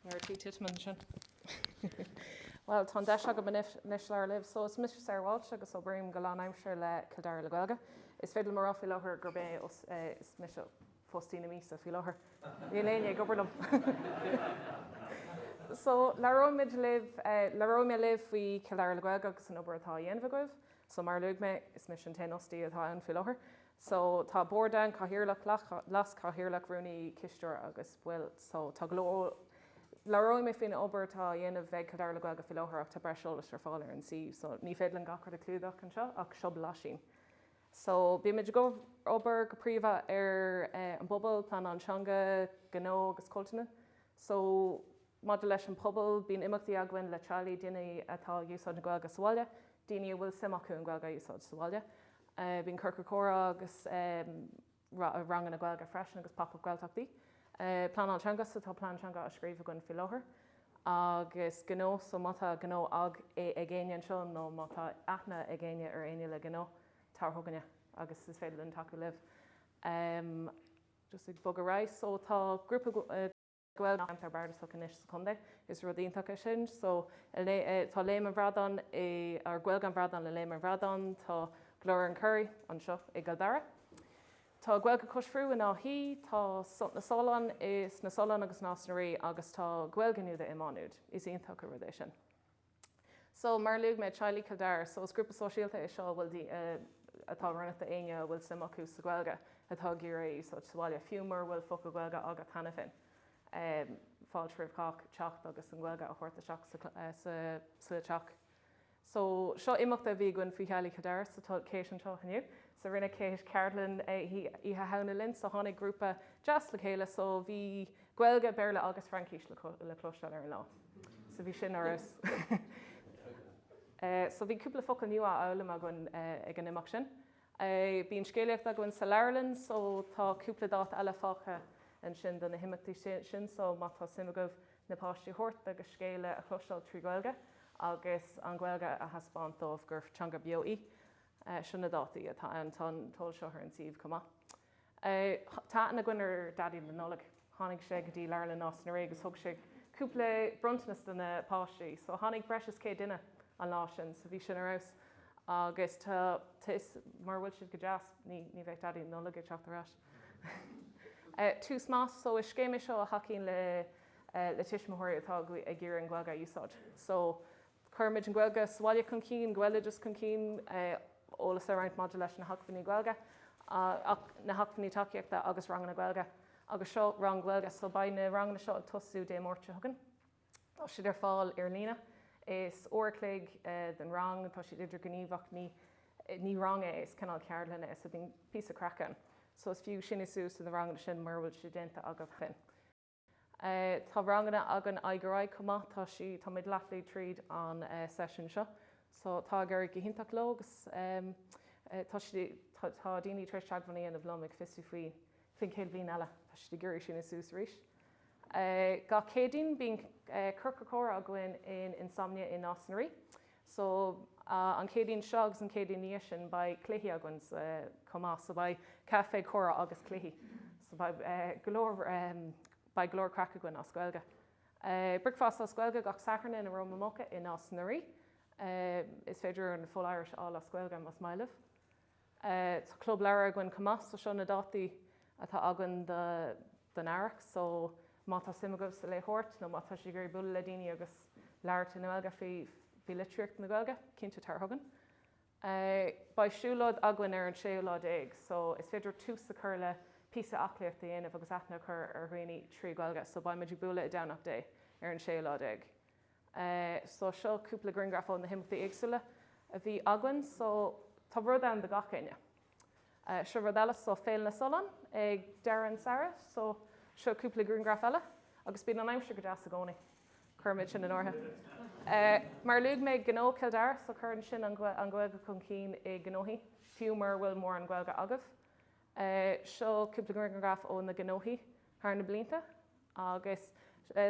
Ar tí titman sin. Well, tá de aga níos leir libh, so is mis sáháilte agus ó brim go láimseir le Dara le Gaeilge. Is féidir mar áí lethir gur bé is mis fóstína mí a fi lethir. Bhí léine gobarlam. So leróid libh faoi Dara le Gaeilge agus an obair atá dhéanamh goibh, so mar luig me is mis an teností atá an fi lethir. So tá bordan cahirirlach las cahirirlach runúnaí cisteir agus bhfuil so tá gló leróid mé fin obair tá dhéanamh bheith Dara le Gaeilge fi lethir ach tá breisiolalas ar fáil ar an si, so ní féidir an gachar a clúdach an seo ach seo laisín. So bí muid go obair go príomha ar an Phobal plan antseanga gó agus cultúna. So Mad leis an Phobal bíon imachtaí aghain le trealaí duine atá úsáid na Gaeilge sáile, daoine bhfuil simachú an Gaeilge úsáid sáile. Bíon curca córa agus rangan na Gaeilge freisin agus papa Gaeltachtaí. Plan antseanga sa tá plan antseanga a scríomh gon fi lethir. Agus gó so mátá gó ag a ggéine seo nó mátá aithna a ggéine ar aine le gó tarthaganne agus is féidir an taú libh. Just ag bog a reis, so tá grúpa Gaeilge tar bardas a níos gContae is rudíntacha sin, so tá léim bhradan ar Gaeilge an bhradan le léim bhradan tá glóir an curry an seo i Dara. Tá Gaeilge cosfriú in áhí, tá na solan is na solan agus náisnaí agus tá Gaeilge nuada imáúd is iontacha rudéis sin. So mar luúg me Charlie Dara, so is grúpa sosiálta is seo bhfuil atá runata aine bhfuil simachú sa Gaeilge atá gcéir úsáid sáile fiúmar bhfuil foca Gaeilge agus tanna fin. Fáil tríomh cach teacht agus an Gaeilge a chuirta seach sa teach. So seo imachta bhí gon faoi chealaí Dara sa céis an teachaniu. So rinne céis Cairlan i hena linn sa tháinig grúpa jazz le chéile, so bhí Gaeilge Baile agus Francís le clóisteáil ar an lá. So bhí sin áras. So bhí cúpla focail nua álam a gon ag an imach sin. Bhíon scéalaocht a gon sa leirlann, so tá cúpla dát eile fácha an sin don na himachtaí sin, so mátá simagóh na páistí hort agus scéile a chlóisteáil trí Gaeilge agus an Gaeilge a haspáint dómh gur teanga bioí sin na dátaí atá an tóil seo ar an siomh cumá. Tá na gcuinar dadí le nolag, tháinig sé go dtí leirlann náisnaí agus thug sé cúpla bruntanas don na páistí, so tháinig breis cé duine an lá sin, so bhí sin arás. Agus tá mar bhfuil siad go jazz ní bheith dadí nolag ag teachtarrás. Tús más, so is céime seo a hacín le tiismóirí atá ag ggéir an Gaeilge úsáid. So chuirmid an Gaeilge sáile chun cín, Gaeilge just chun cín ólas a roinnt maidir leis na hacmhaí Gaeilge, na hacmhaí Tacaíochta agus rangan na Gaeilge. Agus seo rang Gaeilge, so ba na rangan seo ag tosú dé mórte thugan. Tá siad ar fáil ar lína. Is óirclaigh den rang, tá siad idir gníomhach ní ranga is canál cearlanna is a bhín pí a crackan. So is fiú sin is ús in the rang sin mar bhfuil studenta agah fin. Tá rangana agan aigeráid cumá tá mid leathlaí tríd an session seo. So tá gur gihinntaach lógus tá daoine tríis teagmhaí an a bhlom ag fiú faoi fin céad bhíon eile tá si gurí sin is ús ríis. Ga cédín bíon curca córa a gin in insomnia in náisnaí. So an cédín seagus an cédín níos sin ba cluichí agans comá, so ba café córa agus cluichí. So ba glór crack agin as Gaeilge. Bricfast as Gaeilge gach sacrna in a Roma mocha in náisnaí. Is féidir an full Irish all as Gaeilge mas maiileh. Tá club leir agin comá, so seo na dátaí atá agan den airach, so mátá simagóh sa le hort, nó mátá si gur bula le daoine agus leirta na Gaeilge fí litríocht na Gaeilge, cinnte tarthagan. Ba siúlód agan ar an séúlód ag, so is féidir tús a chur le písa aclaíocht dhéanamh agus aithna chur ar dhaoine trí Gaeilge, so ba meidir bula i dánach dé ar an séúlód ag. So seo cúpla gringrafáil na himachtaí éagsúla a bhí agan, so tá bhrd an de gachéine. Seo bhrd eile so féil na solan ag Dara an Sara, so seo cúpla gringraf eile, agus bíon an aimse go deas a gcónaí. Churmid sin an ortha. Mar luúg méid gó Dara, so chuann sin an Gaeilge chun cín i gnóthaí, fiúmar bhfuil mór an Gaeilge agah. Seo cúpla gringraf ó na gnóthaí thar na blianta, agus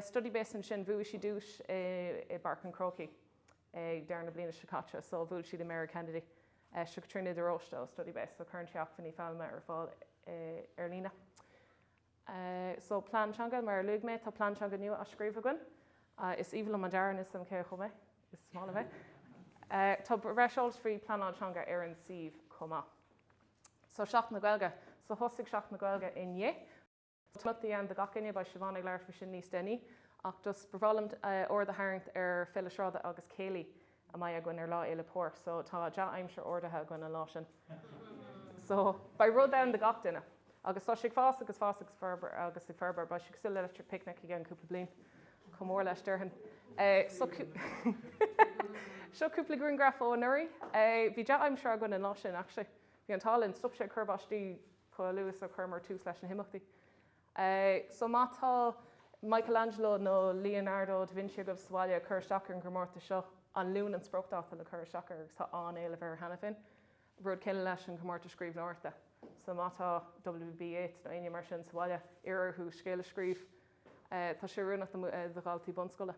study base an sin bhuaigh si dúis i barc an croci ag dar na bliana sicáte, so bhuail siad Americanity se trína de róiste study base, so chuann teach fanní feilme ar fáil ar lína. So plantanga mar lugme tá plantanga nu a scríbhagan. Is evil am Dara is am cé chumé, is small of it. Tá breisioltas faoi plantanga ar an sieve comá. So seach na Gaeilge, so hosig seach na Gaeilge in ye. Tmutí an de gacinne ba Siobhanna leir fa sin níos denny, ach dus bravalamt or the harint Philishráda agus Céilí a mai a gwn lá ile pór, so tá ja aimsir ordathe gwn a lásin. So by rud down the gachtainna, agus tá sig fás agus ferber agus sig ferber, ba sig still electric picnic again cúpla blin. Comór leis dearhan. Seo cúpla grún graf ó nuri. Bhí ja aimsir a gwn a lásin, actually. Bhí an talinn stop sé curbastí co Lewis a chumar tú leis na himachtaí. So mátá Michelangelo no Leonardo da Vinci go swaile chur stacar an gomórta seo an lún an spruchtach le chur stacar agus tá an éile bhar hanafin. Rud cile leis an gomórta scríb norta. So mátá WB8 na aine mar sin swaile iarthú scéile scríb. Tá sé runach de galtaí bunscoile.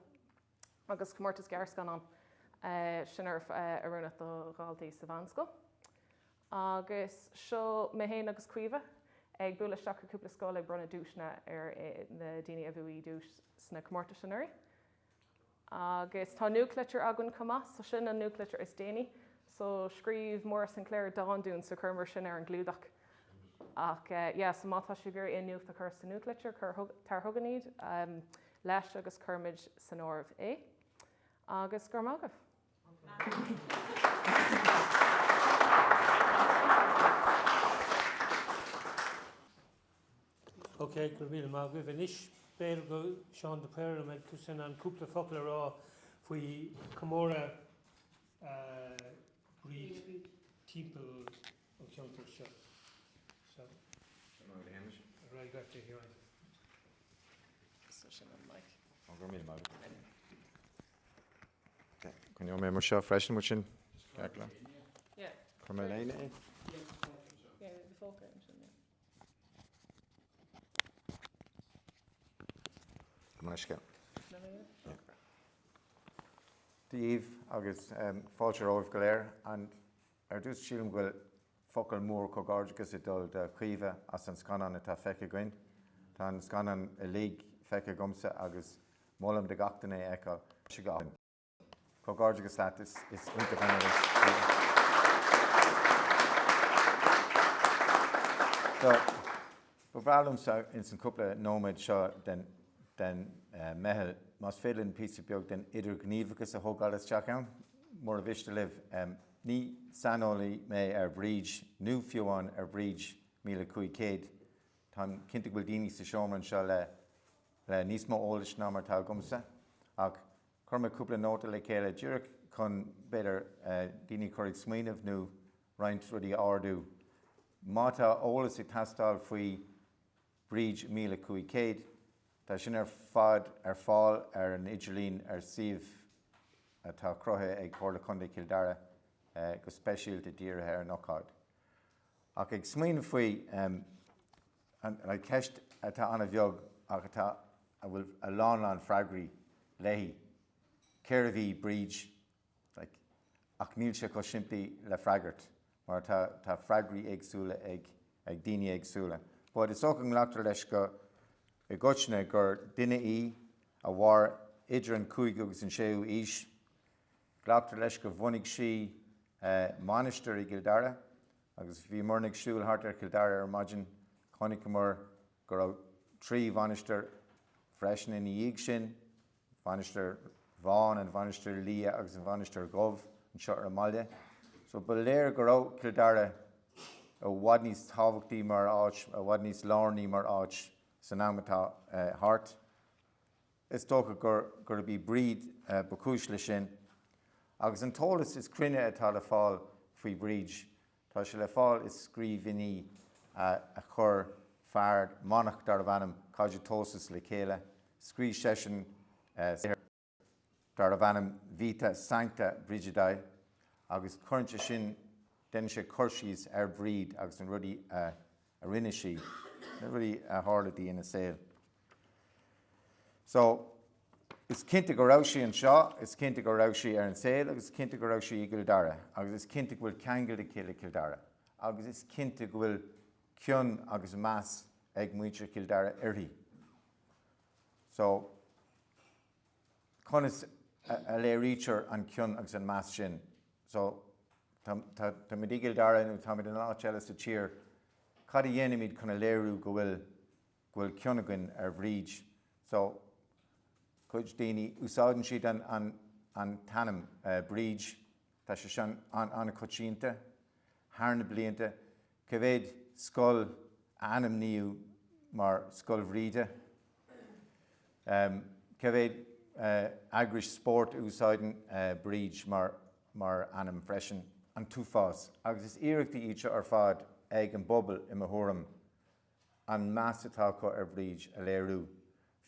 Agus gomórtas gearscan an sin ar a runach do galtaí sa bhanscoil. Agus seo méhéin agus cuimhe ag bula stacar cúpla scóil ag bronna dúisna ar na daine a bhuaí dúis sna comórta sinúirí. Agus tá nucleatar agan comá, so sin an nucleatar is déine, so scríb Morris and Claire dáún sa chumar sin ar an glúdach. Ach, so mátá si gur inniucht a chur sa nucleatar tar thuganíd leis agus churmid san ámh é. Agus gur mágah. Okay, gur míle mágah an is béir go Seán de Péir me cusan an cúpla focail rá faoi comóra bríd timpeall ó cheantar seo. So, right got to here. So sin an mic. Gur míle mágah. Can you remember seo freisin muid sin? Yeah. Chum é léine é? Yeah, the folk in sin. Maisce. Díomh agus fáilte óibh go léir an ar dús sílim bhfuil focail mór có Gaeilge i dul de chuomhe as an scanan atá feice goin. Tá an scanan i lí feice gomsa agus mólam de gachtainna eáil si gáin. Có Gaeilge leat is muinte ganna. So, bhrálam in san cúpla nóid seo den Meitheal más féile an písa beag den idir gníomhachas a thógáil isteach ann, mór a bhiste libh. Ní sanolaí mé ar bríd nó fiúháin ar bríd 1500. Tá cinnte bhfuil daoine sa seomran seo le níos mó eolais ná mar tá gomsa. Ach chur cúpla nóta le chéile dúireach chun beidir daoine chuirigh smaoinemh nó roinnt rudí ardú. Mátá eolas ag teastáil faoi bríd 1500. Tá sin ar fad ar fáil ar an idirlín ar siomh atá crutha ag Chorlacundaí Kildare go speisialta dírithe ar Knockad. Ach ag smaoinemh faoi an ceist atá anna bheag ach atá a bhfuil a lán freagraí léi céir a bhí bríd ach níl sé go simplí le freagart mar tá freagraí agsúla ag daoine agsúla. But is ook an leachtar leis go I gochne gur duine í a bhar idir an Cuid agus an séú is. Leachtar leis go bhunaigh sí manisteir I Gildara, agus bhí mornig siúil hart ar Gildara ar maidin chonig mar gur raibh trí bhanisteir freisin in dhéag sin, bhanisteir bháin an bhanisteir lia agus an bhanisteir gobh an seo ar Baile. So ba léir gur raibh Gildara a bhhad níos tábhachtaí mar áit, a bhhad níos lárnaí mar áit san amtá hart. Is tócha gur bhí bríd bacúis le sin. Agus an tólas is crinne atá le fáil faoi bríd. Tá sé le fáil is scríbhíní a chur fearr monach dar bhanam cáide tósas le chéile. Scrí sesin dar bhanam Vita Sancta Brigidae agus chuirte sin den sé chuirsís ar bríd agus an rudí a rinne sí. Rudí a hálaí ina saoil. So, is cinnte go raibh sí an seo, is cinnte go raibh sí ar an saoil, agus cinnte go raibh sí I Gildara, agus is cinnte go bhfuil ceangail de céile Gildara, agus is cinnte go bhfuil cion agus meas ag muintir Kildare irthaí. So, conas a le rítear an cion agus an meas sin. So, tá mé Kildare nó tá mé den áit eile sa tír, cad a dhéanamid chuna léirú go bhfuil cionagan ar bhríd. So, chuid daoine úsáidan siad an tanam bríd, tá sé sin anna coitianta, hána blianta, cibhéad scoil anam níú mar scoil bhríde, cibhéad agris sport úsáidan bríd mar anam freisin an túfás. Agus is iireachtaí íte ar fad ag an bobal I mthúram an meas atá có ar bríd a léirú.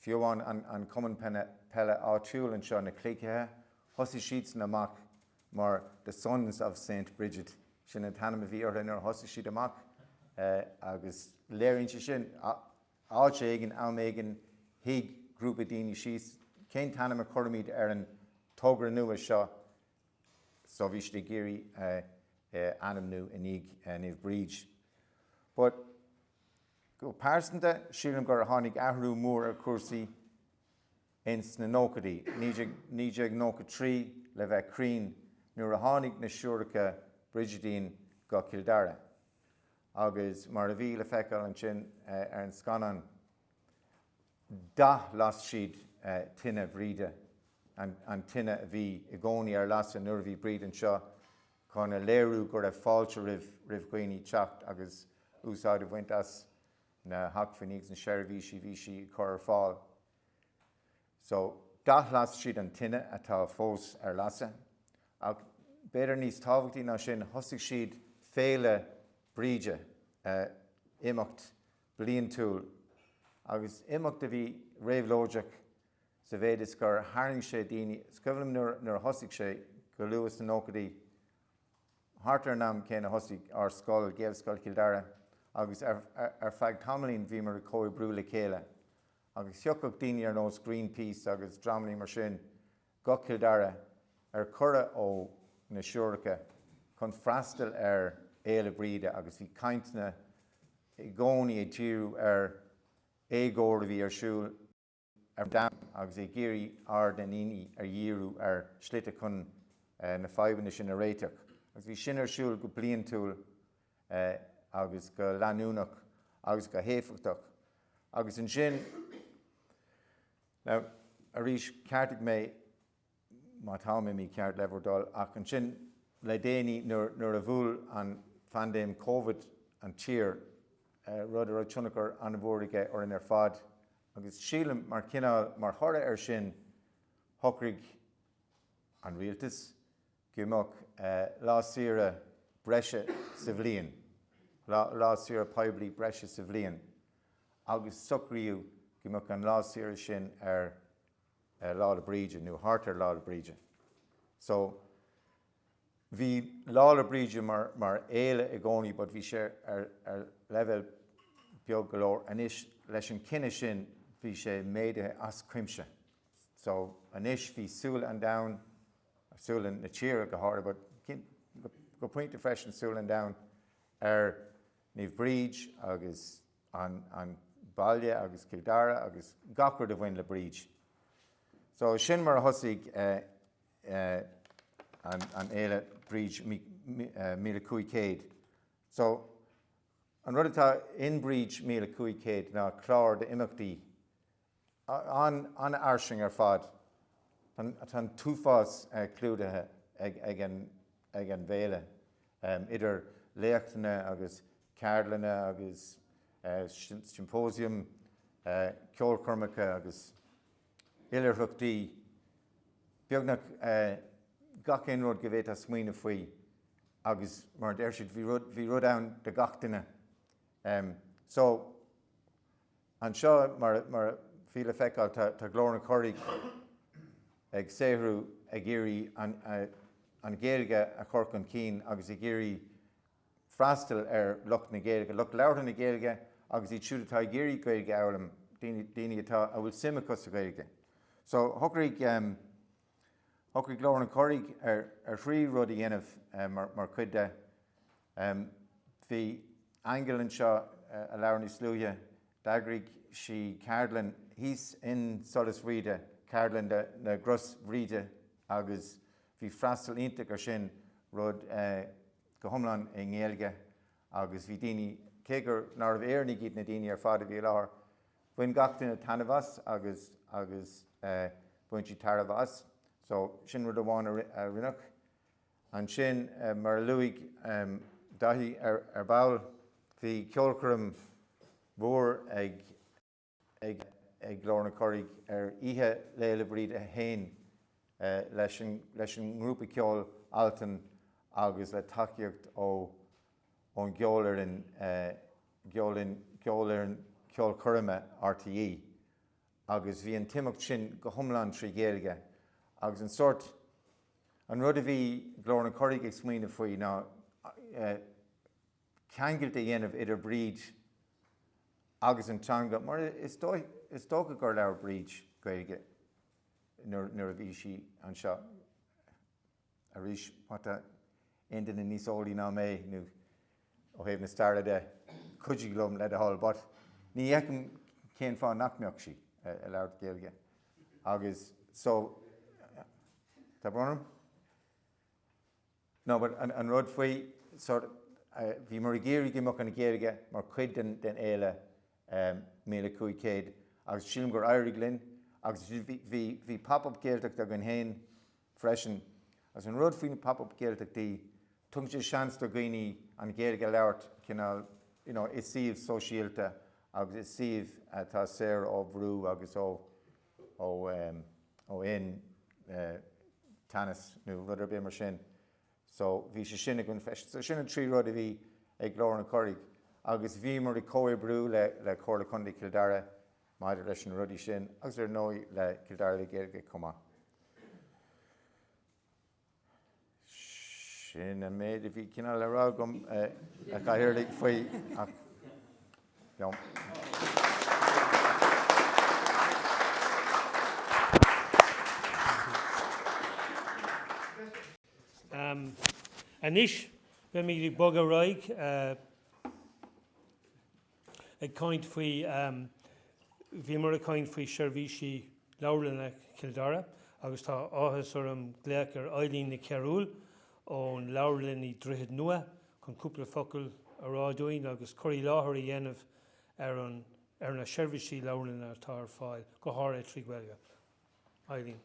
Fiúháin an cuman pelle áitiúil an seo na clícithe, thosaigh siad san amach mar the Sons of St. Bridget. Sin an tanam a bhí orthain ar thosaigh siad amach agus léironn sé sin áit éigean amhéigean hiag grúpa daoine síos. Cén tanam a chuirmid ar an tógra nua seo, so bhí sé géirí anam nu inig níomh bríd. But go páirsanta sílim gur a tháinig athrú mór ar cuasaí ins na nócadaí. Níd ag nóca trí le bheith crín nuair a tháinig na siúracha Brigidín go Kildare. Agus mar a bhí le feiceáil an sin ar an scanan, las siad tine bríde an tine a bhí I gcónaí ar las nuair a bhí bríd an seo chuna léirú gur a fáilte rih cuoine teacht agus úsáid a bhaint as na hacfaníos na seirbhí si chur ar fáil. So, las siad an tine atá fós ar lasa. Ach beidir níos tábhachtaí ná sin thosaigh siad féile bríde imeacht bliain túil. Agus imeacht a bhí réamhlóideach sa bhéad is gur tharraing sé daoine, scoilim nuair thosaigh sé go luas na nócadaí. Thart ar nam céanna thosaigh ar scoil, Gaeilge scoil Kildare, agus ar feadh tamlín bhí mar cói brú le chéile. Agus thiocach daoine ar nós Greenpeace agus dramlí mar sin go Kildare ar cura ó na siúracha chun freastal ar éile bríde agus bhí caintna I gcónaí a tíú ar égóir a bhí ar siúil ar dam agus é géirí ar den íní ar dhíriú ar slite chun na fábanna sin a réiteach. Agus bhí sin ar siúil go bliain túil agus go leanúnach agus go héfachtach. Agus an sin, now, a rís ceartach mé má táim mí ceart lehordal ach an sin le déanaí nuair a bhúil an fandéim COVID an tír rud ar tunachar an bhórige or in ar fad. Agus sílim mar cinál mar thora ar sin thocrig an rialtas gumach lásíre breise sa bhliain. Lásíre poiblí breise sa bhliain. Agus sucríú gumach an lásíre sin ar lála bríide, nó hart ar lála bríide. So, bhí lála bríide mar éile I gcónaí, but bhí sé ar level beag go leor anis leis an cinenne sin bhí sé méide as cuimse. So, anis bhí súil an down, súil na tíre go háir, but go pointe freisin súil an down ar níomh bríd agus an Baile agus Kildare agus gachar de bhain le bríd. So, sin mar thosaigh an éile bríd míle Cuid. So, an rud atá in bríd míle Cuid ná clár de imeachtaí an airsing ar fad. Tá túfás clúdathe ag an bhéile. Idir léachtaine agus cairlanna agus symposium, ceolchormacha agus ilarthachtaí. Beagnach gach aon rud go bhfuil a smaoine faoi agus mar d airseid bhí rud ann de gachtaine. So, an seo mar fíle feiceáil tá glór na choirigh ag séhrú ag géirí an Gaeilge a chorc an cín agus I géirí freastal ar lucht na Gaeilge, lucht leabhar na Gaeilge agus I siúd atá géirí Gaeilge eolalam daoine atá a bhfuil simachas a Gaeilge. So, thugraigh glór na choirigh ar thrí rud a dhéanamh mar cuide. Bhí Angel an seo a leabhar ní slúthe Dagrig she Cardlin, he's in Solis Rida, Cardlin the Gross Rida, agus vi frastal intek sin rud go homlan in Gaeilge, agus vi dini kegur nar of airnig git na dini fada vi lar. When gachtin a tanavas agus bunchi taravas, so sin rud a rinach. And sin mar luig dahi bail vi Ceolcrum vor ag Lorna Corrig ihe leile brid a hain leis an grúpa ceol altan agus le tacaíocht ó geolarin Ceolcurma RTE agus bhí an timocht sin go thomlan trí Gaeilge agus an sort an rud a bhí Lorna Corrig ag smaoine faoi ná ceangailt a dhéanamh idir bríd agus an teanga, mar is dócha gur leabhar bríd Gaeilge nuair a bhí si an seo a rís mata indan in níos ólaí ná mé nó ó thaobh na starla de cuidí glum le a hall, but ní dhéacham cén fáin nachmeoch si a leabhar Gaeilge agus so tá bronam? No, but an rud faoi sort bhí mar géirí gimach an Gaeilge mar cuid den éile 1500 agus sílim gur éirí glynn agus bhí pop-up Gaeltach ag an hain freisin as an rud faoin pop-up Gaeltach tí tung sé seans do ghaoine an Gaeilge leabhart cinál is siomh sosialta agus is siomh tá séir ó bhrú agus ó in tanas nó rud ar bé mar sin. So bhí sé sinna gon feist. So sinna trí rud a bhí ag Lorna Corrig agus bhí mar i cóir brú le Chorla Condaí Kildare maidir leis an rudí sin agus ar nói le Kildare le Gaeilge cumá. Sin a méid a bhí cinál le rá gom a caitheirlaigh faoi ach Leon. Anish, when we bug a raig, a kind fui, vi mar a kind fui Shervishi Laurelin Kildara, agus tá áthas gleach ar Eileen na Cearúil ón Laurelin I Drihid Nua, chun cúpla focail a ráidúin agus choirí láthair I dhéanamh ar na Shervishi Laurelin ar tá ar fáil, go háir trí Gaeilge. Eileen.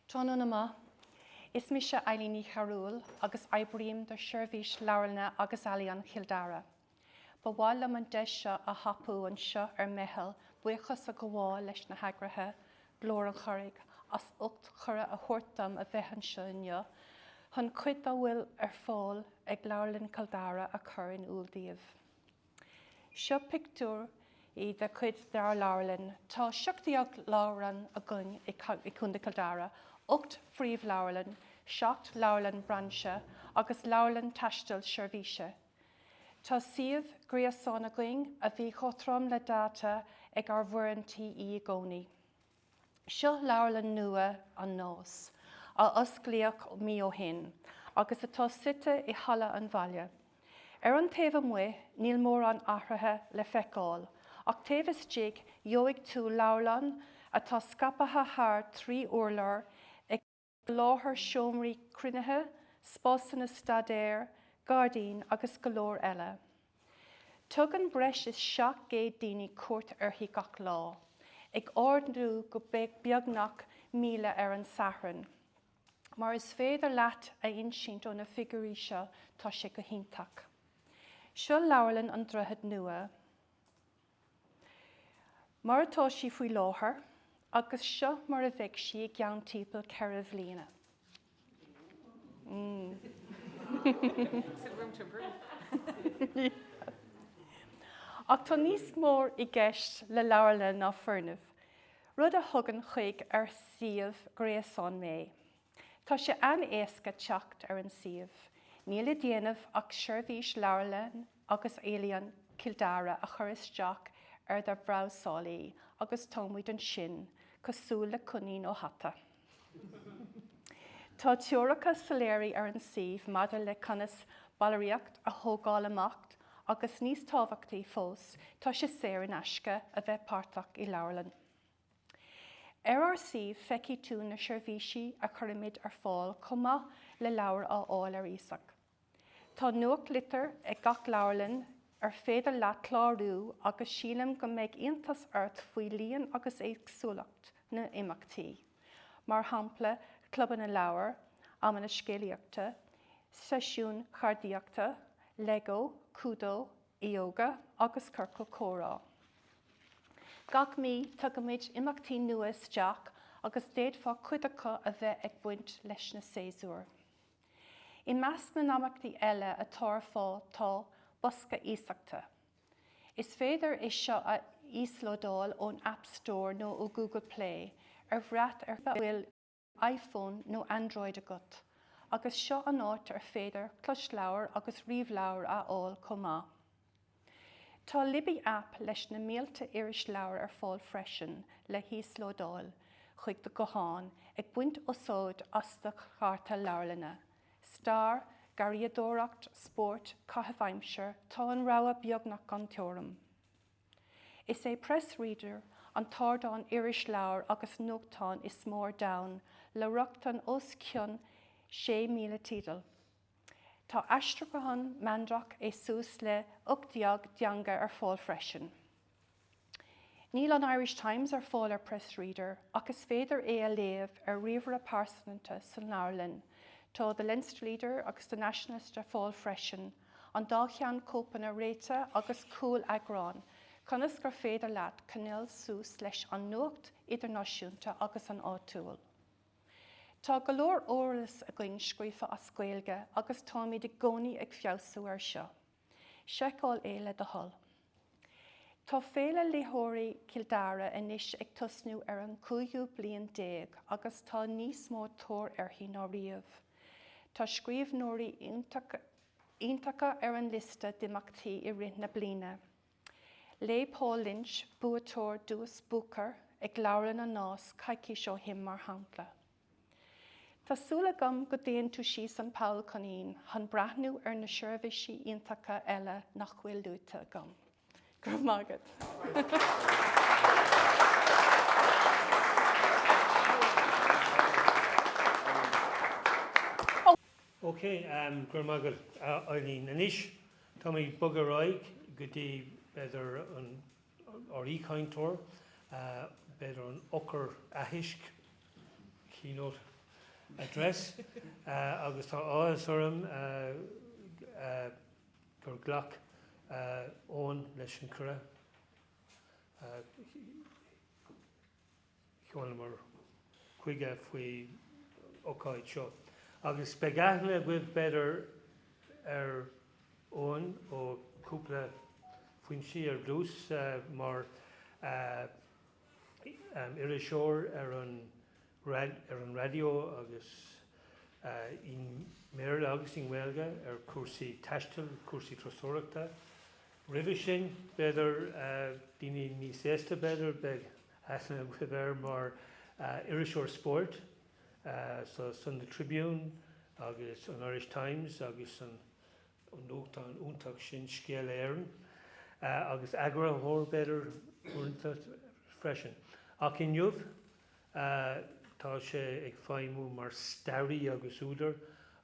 Tána ma, is mi se Eileen Charúil agus Ibrahim de Shervish Laurelna agus Alian Kildara. Ba bháil am an deis seo a hapú an seo ar Meitheal buchas a go bháil leis na hagrathe glór an chorig as ucht chura a thuirtam a bheithan seo inniu, chun cuid a bhfuil ar fáil ag Laurelin Kildara a chur in úldíomh. Seo pictúr I de cuid dar Laurelin, tá seachtaíocht Lauren a gun I Cúnda Kildara, ucht phríomh Laurelin, seacht Laurelin branse agus Laurelin taistil Shervishe. Tá siomh gréasán a going a bhí chotrom le data ag ar bhuirintí I gcónaí. Seo Laurelin nua an nós, a osclaíoch mí ó hin, agus atá site I hala an bhaile. Ar an taobh mu, níl mór an ahrathe le feicáil, ach taobhas dig joig tú Laurelin atá scapatha thar trí urlar ag láthair seomraí cruinnithe, spásanna stadéir, Gardín agus golóir eile. Tug an breis is 700 daoine cuairt orthaí gach lá, ag ordnú go beagnach míle ar an sahrann. Mar is féidir leat a insint ó na figurí seo tá sé go hintach. Seo Laurelin an Drihid Nua. Mar atá sí faoi láthair, agus seo mar a bheith sí ag ceann timpeall ceithre bhliaina. Ach tá níos mór I gceist le Laurelin ná foirnimh. Rud a thugann chuig ar siomh gréasán mé. Tá sé an-éasca teacht ar an siomh. Níl a déanamh ach Shervish Laurelin agus Alian Kildara a chur isteach ar dar bhrásálaí agus tómhaid an sin, cosúil le cunaí ó hata. Tá teoracha soléirí ar an sih maidir le conas bailíocht a thógáil amacht agus níos tábhachtaí fós tá sé séir in aisce a bheith páirteach I leabharlann. Ar sih feici tú na seirbhísí a churimid ar fáil chumá le leabhar á fháil ar ísach. Tá 9 litir ag gach leabharlann ar féidir leat chlárú agus sílim go méid iontas ort faoi líon agus éagsúlacht na imeachtaí. Mar hampla cluban na leabhar, am na Gaeilgeachta, seisiún chardaíochta, Lego, Cuid, yoga agus curcail córá. Gach mí tugamid imeachtaí nua isteach agus déadfá cuideacha a bheith ag buint leis na séasúr. I meas na namachtaí eile atá fáil tá bosca ísachta. Is féidir is seo a íslódáil ón App Store nó ó Google Play ar bhreat ar bhfuil iPhone nó Android agat, agus seo an áit ar féidir clúis leabhar agus riomh leabhar a fháil comá. Tá libí app leis na mílta iris leabhar ar fáil freisin le híoslódáil chuig do goháin ag buint ósóid as do charta leabharlanna. Star, gariadóracht, sport, caithfeimseir, tá an rogha beagnach an teoram. Is é press reader an tardáin iris leabhar agus nóchtán is mór dain le ruachtan os cion 6,000 tídal. Tá aistragahan mandrach é sús le 8 deanga ar fáil freisin. Níl an Irish Times ar fáil ar press reader agus féidir é a léamh ar riomhar a pásanta san leabharlann. Tá the Leinster Leader agus the Nationalist ar fáil freisin, an dáchean cópan a réite agus cúil agrán, conas gur féidir leat canil sús leis an nuacht idirnáisiúnta agus an áitiúil. Tá go leor óras a gcuin scríofa as Gaeilge agus táimid i gcónaí ag fiosú ar seo. Seiceáil é le do hull. Tá féile léthirí Dara inis ag tusnú ar an 5 bliain 10 agus tá níos mó tóir arthaí ná riamh. Tá scríbhnóirí iontacha ar an lista d'imeachtaí I rith na bliana. Lé Paul Lynch, buatóir dús Booker ag leabharlann an nás caiicí seo him mar hampla. Tásúla gom go dtéann tú síos an Paul Conín, han brathnú ar na seirbhísí iontacha eile nach bhfuil dúta gom. Gur mágad. Okay, gur mágad Eileen Anish, tá mí bugar roig go dtí beidir an gContae, beidir an ochar ahisc keynote address, agus tá áthas orm gur ghlach ón leis an cura. Chomhain mar chuige faoi ócáid seo. Agus begaithne bhuiimh beidir ar ón ó cúpla faoinsaí ar dlús mar iriseoir ar an radio agus in méil agus in Gaeilge ar cuasaí taistil, cuasaí trasóireachta. Ribh sin beidir daoine níos éasta beidir beag eithne bhuiimh mar iriseoir sport, so san the Tribune agus an Irish Times agus an nóchtán úntaach sin scéal éireann agus agra thóir beidir únta freisin. Ach in jobh tá sé ag feidhmiú mar stairí agus údar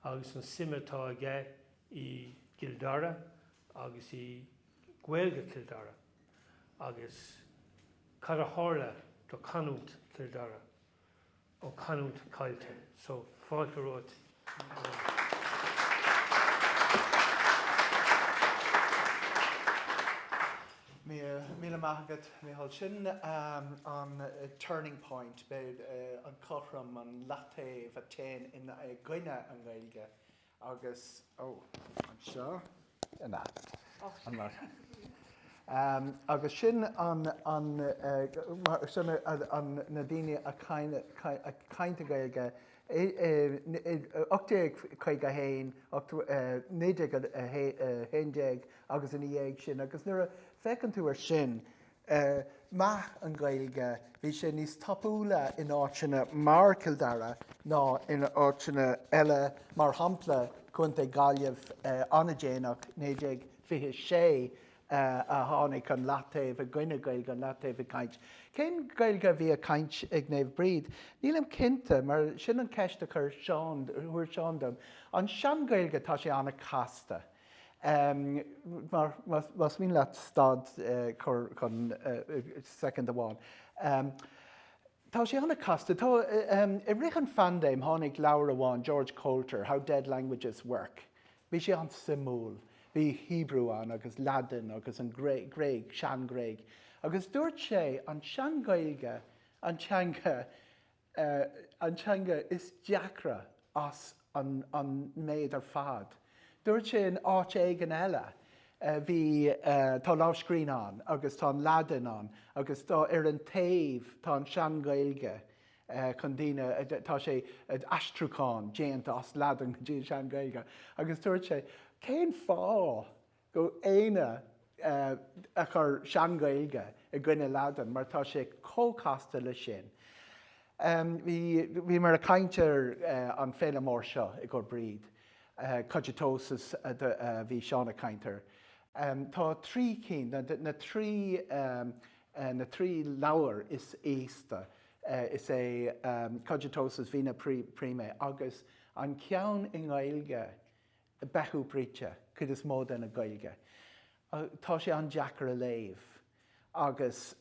agus an simetá aige I Dara agus I Gaeilge Dara agus cad a tharla do canút Dara ó canút Caillte. So fáilte rót. Míle maithagad Meitheal sin an turning point beid an chothram an latéh a téin in gcuine an Gaeilge agus an seo agus sin an na daoine a cainte Gaeilge 8 9 agus in dhéag sin agus nuair a fecinn tú ar sin math an Gaeilge, bhí sé níos tapúla in áitina mar Kildara ná in áitina eile mar hampla chunta Gaeilge anna déanaach 1926 a tháinig an leataobh a gcuine Gaeilge an leataobh a caint. Cén Gaeilge bhí a caint ag nébh bríd. Níl am cinnte mar sin an ceiste chuir thuair Seán dom. An sean Gaeilge tá sé anna casta. Maar was min laat stad kan second one. Tá sé anna casta, tá I richan fandéim tháinig leabhar amháin George Coulter, How Dead Languages Work. Bhí sé an simúl, bhí Hebrew an agus Latin agus an Greig, sean Greig. Agus dúirt sé an sean Gaeilge, an teanga is deacra as an méid ar fad. Dúirt sé an áit éigean eile. Bhí tá lámhscrín an, agus tá an Latin an, agus tá ar an taobh tá an sean Gaeilge chun daoine tá sé astrucán déanta as Latin go dtí sean Gaeilge. Agus dúirt sé, cén fá go éine a chur sean Gaeilge I gcuine Latin, mar tá sé cócasta le sin. Bhí mar a caintear an féile mór seo I gur bríd. Cogitosis bhí seán a caintear. Tá trí cín, na trí leabhar is éasta. Is é cogitosis hína príime agus an ceann in Gaeilge bethú bríte, chud is mód in a Gaeilge. Tá sé an deacar a léamh agus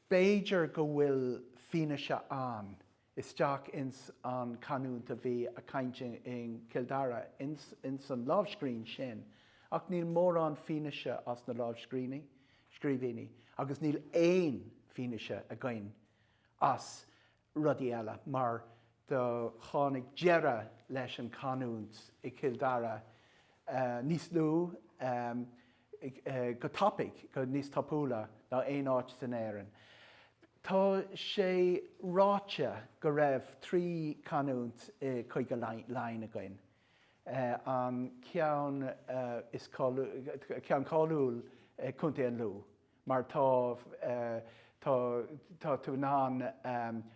béidir go bhfuil fine se an. Isteach ins an canúnta bhí a cainte in Kildara in san lámhscrín sin. Ach níl mór an fineise as na lámhscríbhíní, agus níl éon fineise a gcain as rudí eile, mar do tháinig dearra leis an canúnt I Kildara níos lú go topic, go níos tapúla ná éon áit san éireann. Tá sé ráite go raibh trí canúnt chuig go lein a gcuin. An ceann is ceann cáiliúil chunta an lú, mar tá tú ná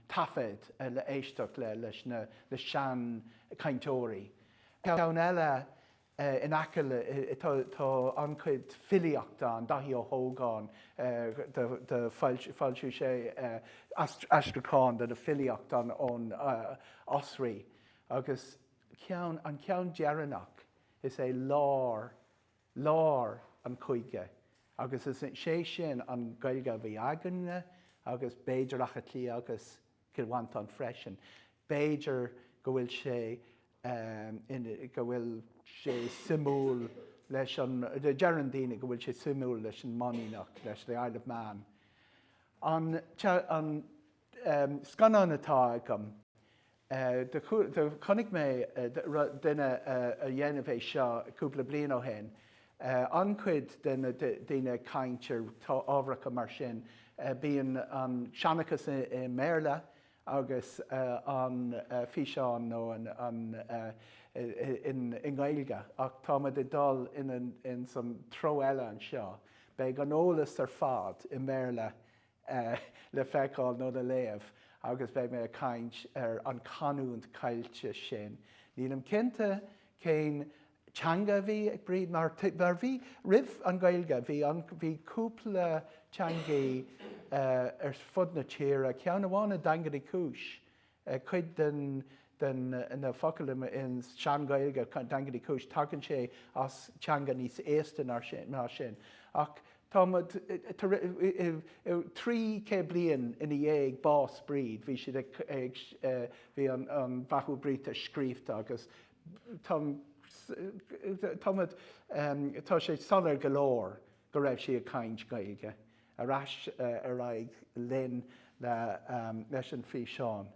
tafid le éisteach leis na sean cainteoirí. Ceann eile in acail tá an Cuid filiíochta an dahí ó hógáin de fáilsiú sé astracán de filiíocht an ón osraí. Agus an ceann dearannach is é lár an Cuige. Agus is sé sin an Gaeilge bhí aganne agus béidir acha tlí agus cilhaint an freisin. Béidir go bhfuil sé go bhfuil sé simúl leis an dearan daoine go bhfuil sé simúl leis an maníach leis the Isle of Man. An scanán atá agam de chunig mé duine a dhéanamh é seo cúpla bliain ó hen. An Cuid duine caintear tá ábhracha mar sin bíonn an seanachas I Méarla agus an fiseán nó in Gaeilge, ach tá me dal in san tro eile an seo. Beidh an ólas ar fad I Méarla le feicáil nó le léamh, agus beidh mé a caint ar an canúnt caillte sin. Níl am cinnte cén teanga bhí ag bríd, mar bhí rih an Gaeilge, bhí cúpla teangaí ar fud na tíre, ceann amháin dangaí cúis, chuid den na focail in sean Gaeilge dangaí cúis, tagann sé as teanga níos éasta ná sin. Ach tá trí cé bliain ina dhéag bás bríd, bhí siad bhí an bhathú bríd a scríomhta agus tá sé salar golóir go raibh sí a caint Gaeilge. Arás ar aig linn leis an fí seán.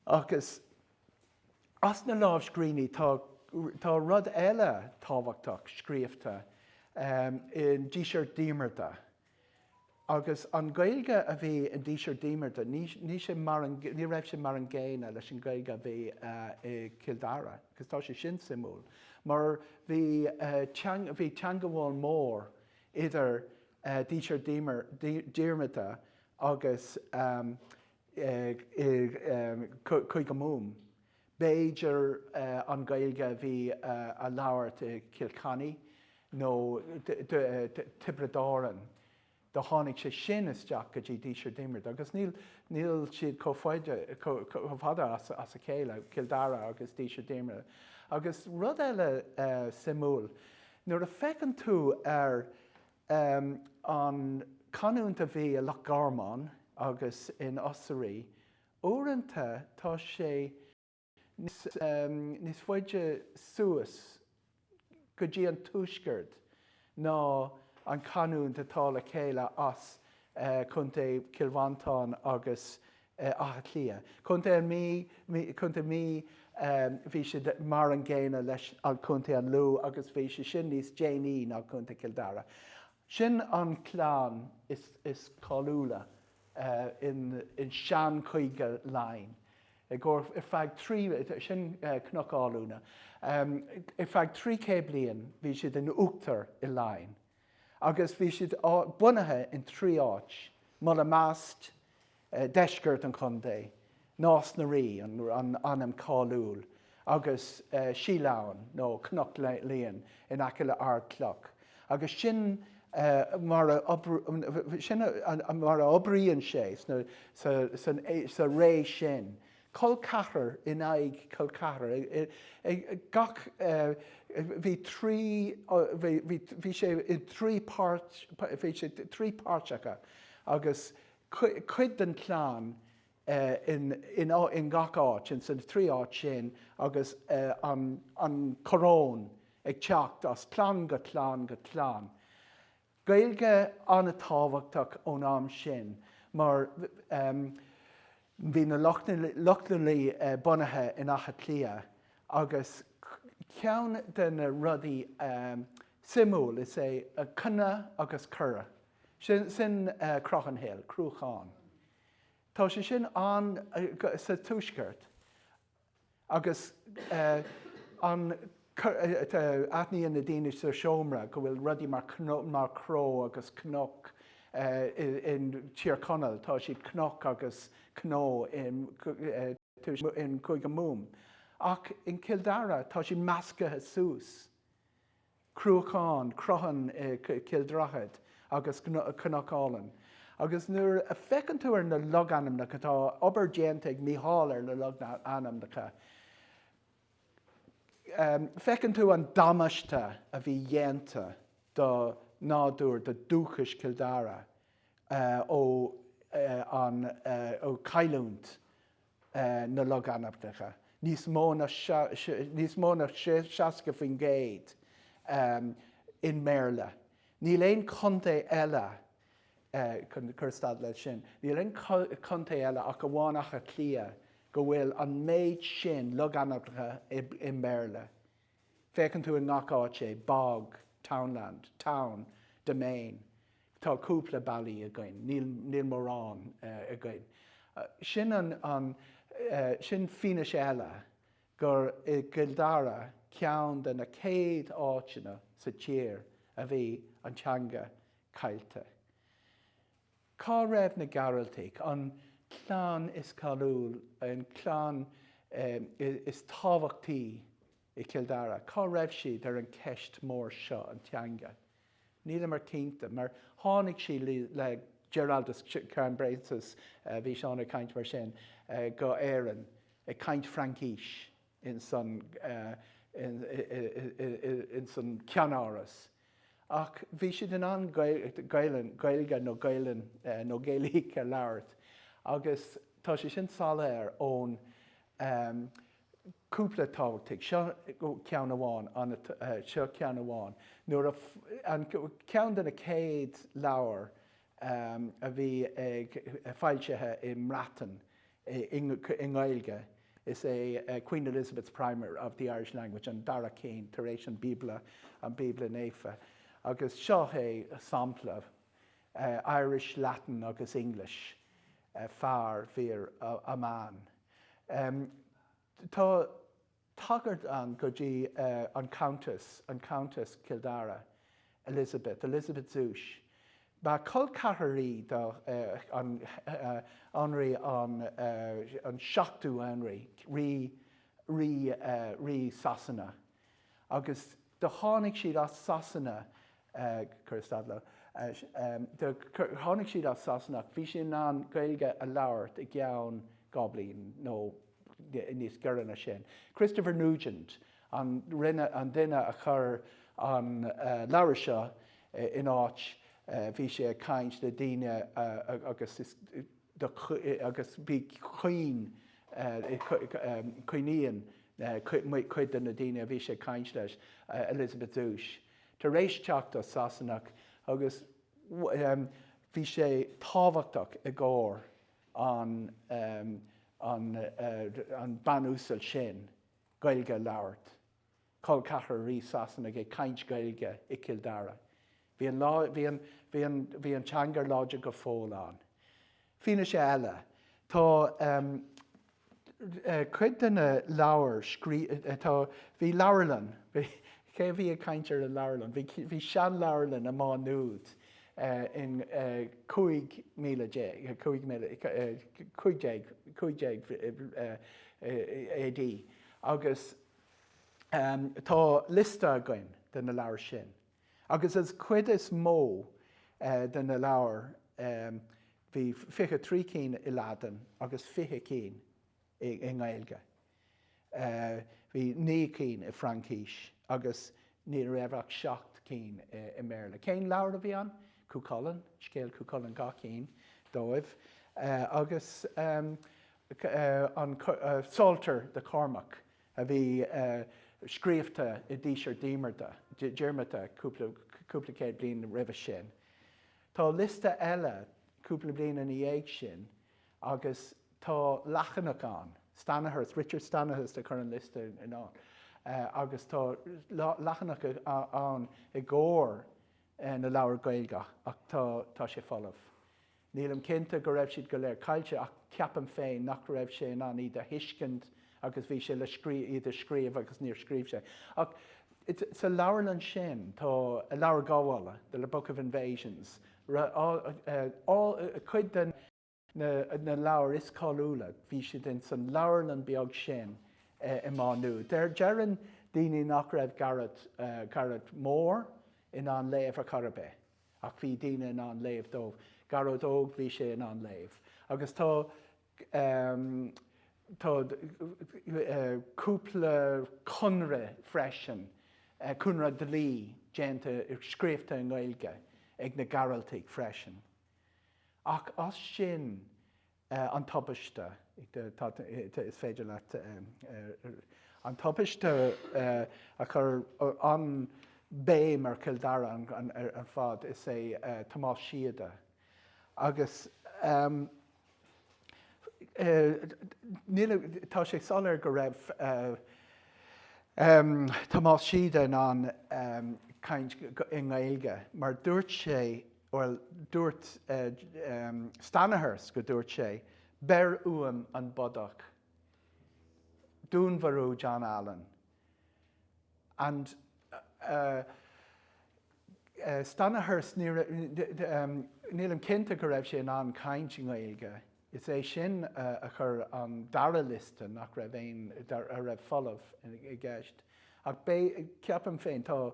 Agus as na lámhscríní tá rud eile tábhachtach scríomhta in díseir dímarta. Agus an Gaeilge a bhí in díseir dímarta, ní raibh sé mar an ggéine leis an Gaeilge a bhí I Kildara, agus tá sé sin simúl. Mar bhí teanga bháin mór idir díseir díirmata agus chuig go múm. Béidir an Gaeilge bhí a labhairt Kilkenny nó Tibradáran. Do tháinig sé sin isteach go dtí díseir díirmata, agus níl siad fada as a chéile, Kildara agus díseir díirmata. Agus rud eile simúl, nuair a feiceann tú an canúnta bhí a Lochgarmán agus in Ossory, uaireanta tá sé níos faide suas go dtí an túisceart ná an canúnta tá le chéile as chunta Kilvantán agus Achalia. Chunta mí bhí sé mar an ggéine leis an chunta an lú agus bhí sé sin níos déanaí ná chunta Kildara. Sin an chlán is cáúla in sean chuige láin. Gur feag sin cnocáúna. Feag 3 bliain bhí siad in uachtar i láin. Agus bhí siad bunathe in 3 áit, mar a meast deisceart an chundé, nás na rí an anam cáúil, agus síláin nó cnoc líon in aice le ardcloch. Agus sin mar a obriíonn sé sa ré sin. Col cahar in aig col cahar. Gach bhí sé in 3 páirteacha agus cuid den chlán in gach áit in san 3 áit sin agus an corón ag teacht as chlán go chlán go chlán. Gaeilge anna tábhachtach ón am sin, mar bhí na Lochnalaí bunathe in Achalia agus ceann den rudaí simúl is é cunna agus cura. Sin Crochanhéal, Cruacháin. Tá sé sin an sa túisceart agus an aithníon na daoine sa seomra go bhfuil rudaí mar cró agus cnoc in tír conal, tá siad cnoc agus cnó in chuig go múm. Ach in Kildara tá siad meascathe sús. Cruacháin, crochan Kildrachad agus cnocálan. Agus nuair a feiceann tú ar na loganamnacha tá obair déanta ag Meitheal ar na loganamnacha. Feiceann tú an damáiste a bhí dhéanta do nádúr do dúchas Kildara ó cailúnt na loganamnacha. Níos mó na seasca faoin géad in Méarla. Níl éon contae eile chustad le sin. Níl éon contae eile ach go bháin Achalia go bhfuil an méid sin loganamnacha in Méarla. Feiceann tú in ngach áit sé, bog, townland, town, domain. Tá cúpla bailí a gcoin, níl mórán a gcoin. Sin sin finis eile gur i Kildara ceann den na 100 áitina sa tír a bhí an teanga Gaeilge. Cá raibh na Gaeilge, an chlán is cáúil, an chlán is tábhachtaí i Kildara. Cá raibh siad ar an ceist mór seo an teanga. Níl mar cínta, mar tháinig sí le Geraldus Cranbraces bhí seán a caint mar sin go éireann a caint Frankíis in san ceanáras. Ach bhí siad in an Gaeilge nó Gaeilge leabhart. Agus tá sé sin saléir ón cúpla tábhachtach, seo ceann amháin, seo ceann amháin. Nuair an ceann den na 100 leabhar a bhí ag fáiltethe i Mratan in Gaeilge is Queen Elizabeth's Primer of the Irish language and Dara Kane, taréis an Bibla néfa. Agus seo é sampla Irish, Latin agus English fearr bhír amán. Tá tagart an go dtí an Countess Kildara, Elizabeth Zúis. Ba col carrarí an Henry an seachtú Henry rí Sasanna. Agus de tháinig siad as Sasanna Curstadlo. De tháinig siad as Sasanna, bhí sin an Gaeilge a labhairt I gceann goblin nó níos gcuireanna sin. Christopher Nugent an duine a chur an labhair seo in áit bhí sé caint de daine agus bhí cuiníon chuid den na daine a bhí sé caint leis Elizabeth Dúis. Tá rééis teachta Sasanach agus bhí sé táhachtach I gcóir an banúsal sin Gaeilge labhairt. Col cachar rí Sasanach é caint Gaeilge I Kildara. Bhí an teangar láide go fóláin. Fína sé eile, tá cuid den labhair tá bhí labhairlan, cé bhí a caintear a labhairlan, bhí sean labhairlan am má núd in Cuid AD. Agus tá lista againn den na labhair sin. Agus as cuid is mó den na labhair bhí 53 cín I Ladan agus 20 cín I Gaeilge. Bhí 9 cín I Francíse agus ní raibhach 7 cín I Méarla. Cén labhair a bhí an? Cúcollan, scéal Cúcollan 2 cín, dóibh. Agus an Psalter de Cormac a bhí scríomhta I ddísear díirmata cúpla céad bliain roimhe sin. Tá lista eile cúpla bliain in dhéag sin agus tá lachanach an, Stanahurst, Richard Stanahurst de chur an lista in án. Agus tá lachanach an I gcóir na labhair Gaeilge ach tá sé folamh. Nílam cinnte go raibh siad go léir caillte ach ceapan féin nach raibh sé an iad a hiiscint agus bhí sé le iad a scríomh agus níor scríomh sé. Ach sa labhairlan sin tá a labhair gábhála de le Book of Invasions. Cuid den na labhair is cáúla bhí siad den san labhairlan beag sin I má nú. Deir dearan daoine nach raibh garad mór in an léamh a Carabé. Ach bhí daoine in an léamh dómh. Garad óg bhí sé in an léamh. Agus tá cúpla conra freisin, cúnra dlí déanta scríomhta in Gaeilge ag na garaltaigh freisin. Ach as sin an tobaiste, is féidir leat an tobaiste a chur an bé mar Kildara an fad is é Tomás Siada. Agus tá sé solar go raibh Tomás Siada an caint in Gaeilge, mar dúirt sé, dúirt Stanahurst go dúirt sé, ber uam an bodach, dúnmharú John Allen. And Stanahurst nílam cinnte go raibh sé an caint in Gaeilge. Is é sin a chur an Dara lista nach raibh a raibh folamh I gceist. Ach ceapan féin tá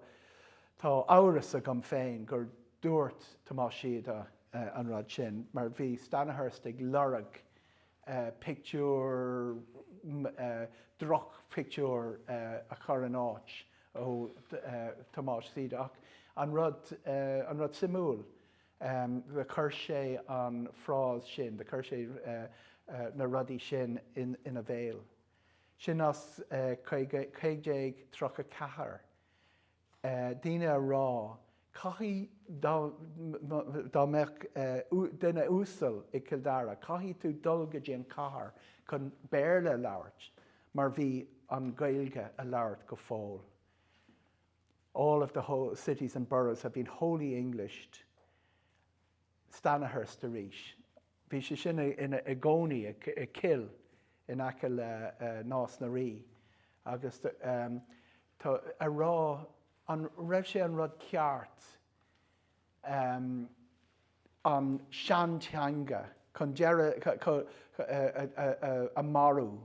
áras a gom féin gur dúirt Tomás Siada an rud sin, mar bhí Stanahurst ag lorg pictiúr, droch pictiúr a chur an áit ó Tomás Siada. Ach an rud simúl, the chur sé an frás sin, the chur sé na rudí sin in a bhéal. Sin as céigéig trocha cahar. Díine a rá, caithí dá meach duine úsal I Kildara, caithí tú dul go dtí an cahar chun béarla labhairt, mar bhí an Gaeilge a labhairt go fóil. All of the whole cities and boroughs have been wholly Englished. Stanahurst a ríis. Bhí sé sin in a gcónaí a kill in acail nás na rí. Agus tá a rá, an raibh sé an rud ceart an seantanga chun a marú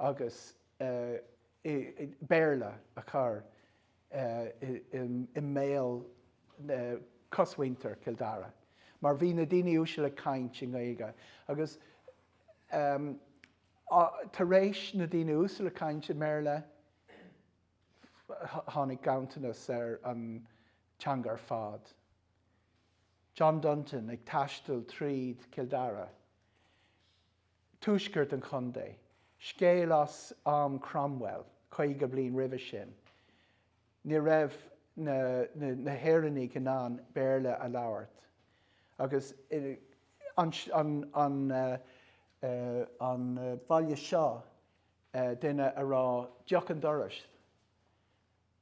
agus béarla a chur I méal coshaintear Kildara. Mar bhí na daoine úsise le caint in Gaeilge. Agus tar éis na daoine úsise le caint in méarla tháinig gaantanas an teangar fad. John Dunton ag taistil tríd Kildara. Túisceart an chundae. Scéal as Cromwell, chuige bliain roimhe sin. Ní raibh na héireannaí gnáin béarla a labhairt. Agus an bhaile seo duine a rá deochan doras.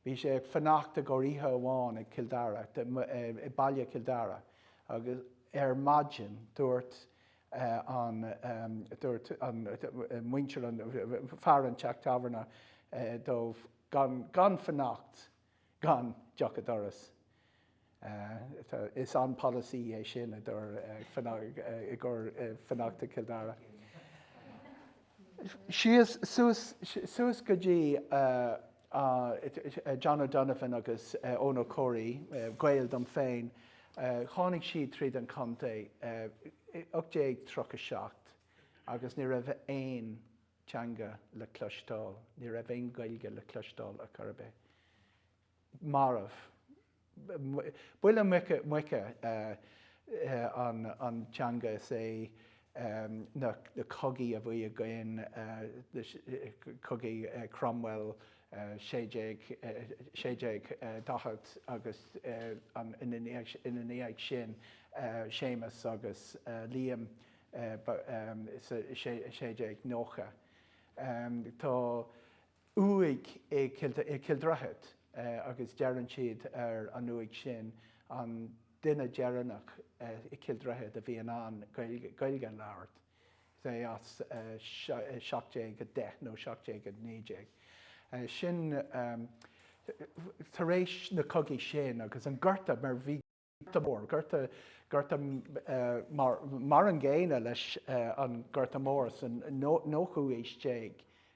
Bhí sé ag fanacht go ríthe amháin ag Kildara, I Baile Kildara. Agus maidin dúirt an muintir an fearan teach taverna dómh gan fanacht, gan deochan doras. Is an policy é sin i gur fanacht a Kildara. Sios suas go dtí John O'Donovan agus Ono Corey, Gaeilge dom féin, tháinig siad tríd an gContae 1837 agus ní raibh aon teanga le cloisteáil, ní raibh aon Gaeilge le cloisteáil a Curbe. Marmh. Buile muice an teanga sé na cogaí a bhí a gcéin cogaí Cromwell, séideag dachat agus in éag sin Séamus agus Liam séideag nócha. Tá uaig I Kildrachad agus dearan siad an uaig sin an duine dearannach I Kildrachad a bhí an Gaeilge an labhairt. Sé as 17 nó 17 sin tar éis na cogaí sin agus an gcuirta mar bhí mór, gcuirta mar an ggéine leis an gcuirta mór san nóchú éisteag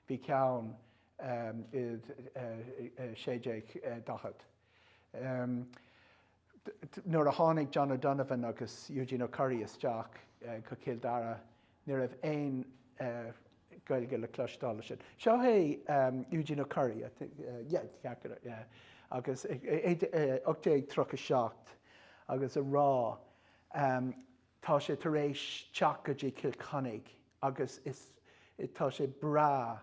bhí ceann 18 nuair a tháinig John O'Donovan agus Eugene O'Curry isteach go Kildara, ní raibh aon Gaeilge le cloisteáil sin. Seo é Eugene O'Curry, agus 1837 agus a rá tá sé tar éis teach go dtí Kilconnig agus tá sé bra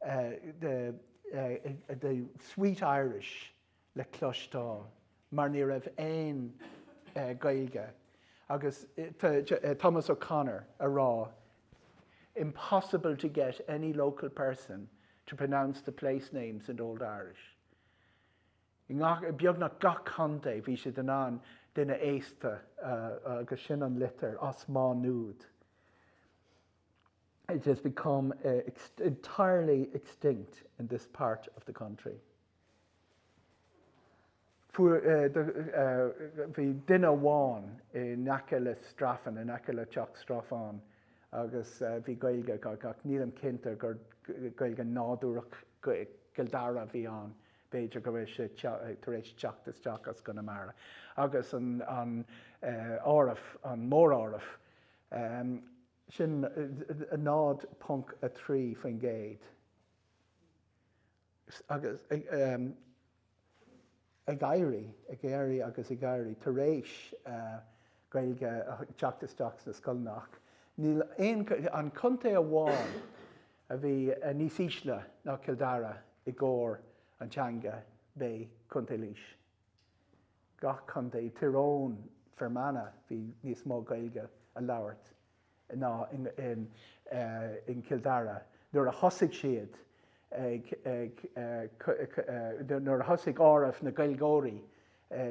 the Sweet Irish le cloisteáil mar ní raibh aon Gaeilge agus Thomas O'Connor a rá. Impossible to get any local person to pronounce the place names in Old Irish. Beag na gContae bhí sé den an duine éasta agus sin an litir as má núd. It has become entirely extinct in this part of the country. Bhí duine amháin I naca le strafan, I naca le teach strafán, agus bhí Gaeilge gach nílam cinnte gur Gaeilge nádúrach Kildara bhí an, beidir go bhfuil sé tar éis teachtas as go na mara. Agus an áireamh, an mór áireamh, sin a nád punk a trí faoin géad. Agus ag éirí agus ag éirí tar éis Gaeilge teachtas na scoilnach. An gContae amháin a bhí níos ísle ná Kildara I gcóir an teanga bé gContae líis. Gach gContae Tyrone Fermanagh bhí níos mó Gaeilge a labhairt ná in Kildara. Nuair a thosaigh siad nuair a thosaigh áireamh na Gaeilgeoirí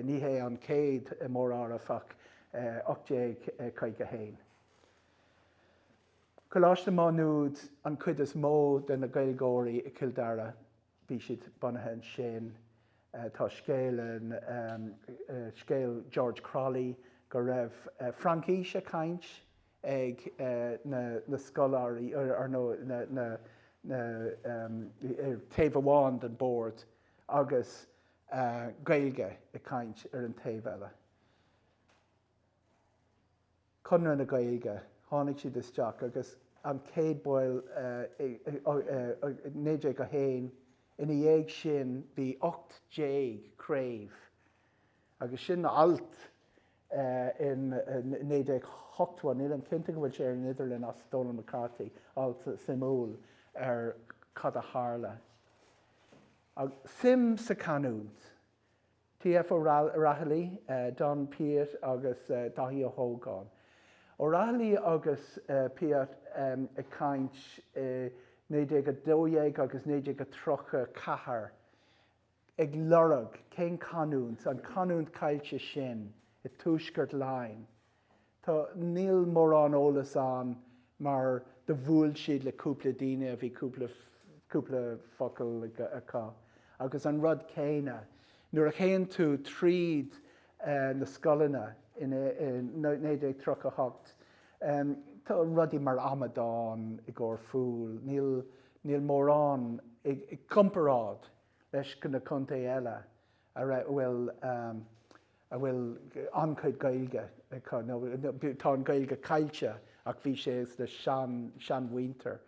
ní hé an céad mór áireamh ach 1851. Coláiste má núd an cuid is mó den na Gaeilgeoirí I Kildara bhí siad bunathe sin tá scéal George Crowley go raibh Francíse caint ag na scoláirí ar nó na taobh amháin den board agus Gaeilge I caint ar an taobh eile. Conradh na Gaeilge, tháinig siad isteach agus an céad báil néide go héin ina dhéag sin bhí 8 craobh agus sin alt in 1980 níl an cinnte go bhfuil sé ar an idirlinn as Donald McCarthy alt simúl ar cad a hála. Sim sa canúnt, TF ó Rahalaí, Don Piat agus Tacaíochta. Ó Rahalaí agus Piat a caint 1912 agus 1934 ag lorug cén canúnt, an canúnt caillte sin I túisgurt láin. Tá níl mór an ólas an mar de bhúil siad le cúpla daoine a bhí cúpla focail acu. Agus an rud céine, nuair a chéann tú tríd na scolanna in 1938, tá rudí mar Amadán I gcóir fúil, níl mór an I comparád leis go na gContae eile a bhfuil ancaid Gaeilge tá an Gaeilge cailte ach bhí sé de sean winter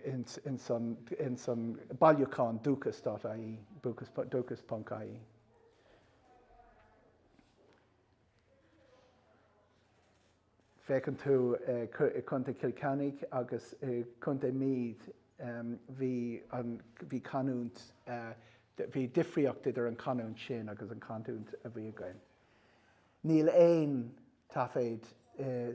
in san bailúchán dúchas.ie, dúchas.ie. Fécinn tú gContae Kilkennig agus gContae Meath bhí canúnt bhí difriocht idir an canúnt sin agus an canúnt a bhí againn. Níl éon taféid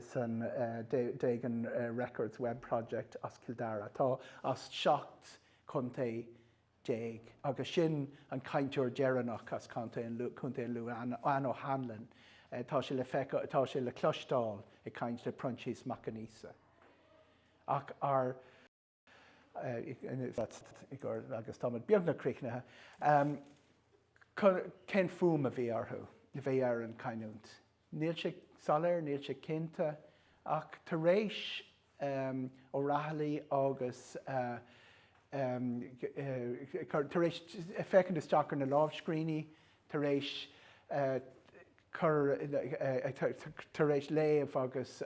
san Dagan Records web project as Dara. Tá as 7 Contae déag agus sin an caintúir dearannach as Contae Lu an O'Hanlon. Tá sé le clostáil I caint le Prunchís Macanisa. Ach ar agus tá beag na críicnethe. Cén fum a bhí orthú, bhí ar an canúnt. Níl sé salir, níl sé cinnte, ach tar éis ó Rahalaí agus tar éis fécinn isteach ar na lámhscríní, tar éis léamh agus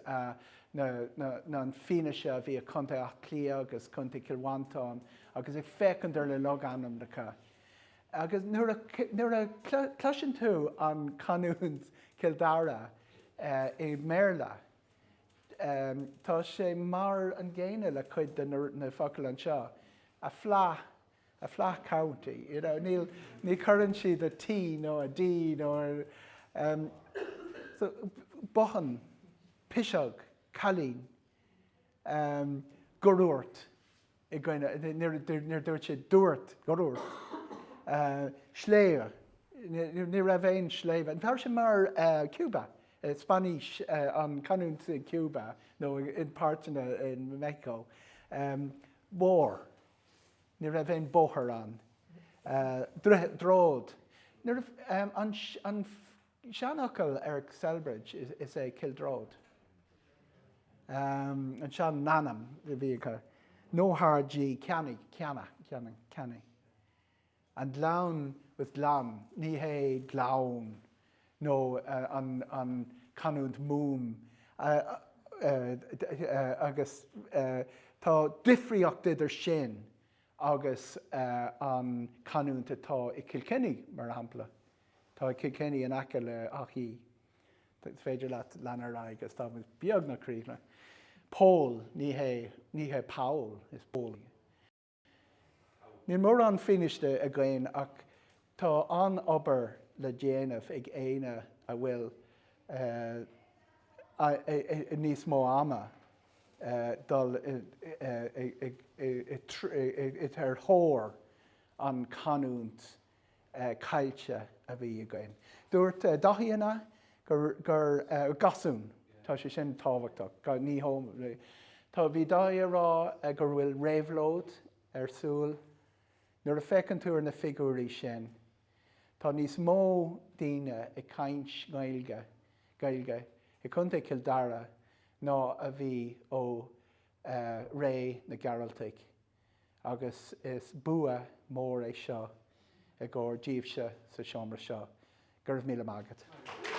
na fíneise a bhí a Contae Achlia agus Contae Kilwantáin agus ag fécinn ar le log anam na cá. Agus nuair a cloiseann tú an canúnt Dara I Merla, tá sé mar an ggéine le chuid na focail an seo, a fleadh county. Níl churann siad a T nó a D nó bochan, pisog, calín, gorúirt, níor dúirt sé dúirt, gorúirt, sléir, ní raibh éon sléibh. An tar sé mar Cuba, Spanish an canúnt Cuba, nó in páirteanna in Mexico. Mór, ní raibh éon bóthar an. Dród. An seanachal ar Selbridge is é Kildród. An sean nanam bhí acu. Nóthardí ceanna. An glán with glán, ní hé glán, nó an canúnt múm. Agus tá difriocht idir sin agus an canúnt atá I Kilkenny mar hampla. Tá Kilkenny an aice le achí. Féidir leanar agus tá beag na críochnna. Paul, ní hé Paul, is Paul. Ní mór an finiste a gcéin ach tá an obair le déanamh ag éine a bhfuil níos mó ama dul tar thóir an canúnt cailte a bhí againn. Dúirt daithíonna gur gasún, tá sé sin tábhachtach, go ní hóm. Tá bhí daithí rá gur bhfuil réabhlód ar súl, nuair a fécinn tú ar na figúirí sin. Tá níos mó daoine I caint Gaeilge I chunta Dara ná a bhí ó ré na Gaeilge agus is bua mór é seo I gcóir díobhse sa seomra seo. Gurb míle mágad.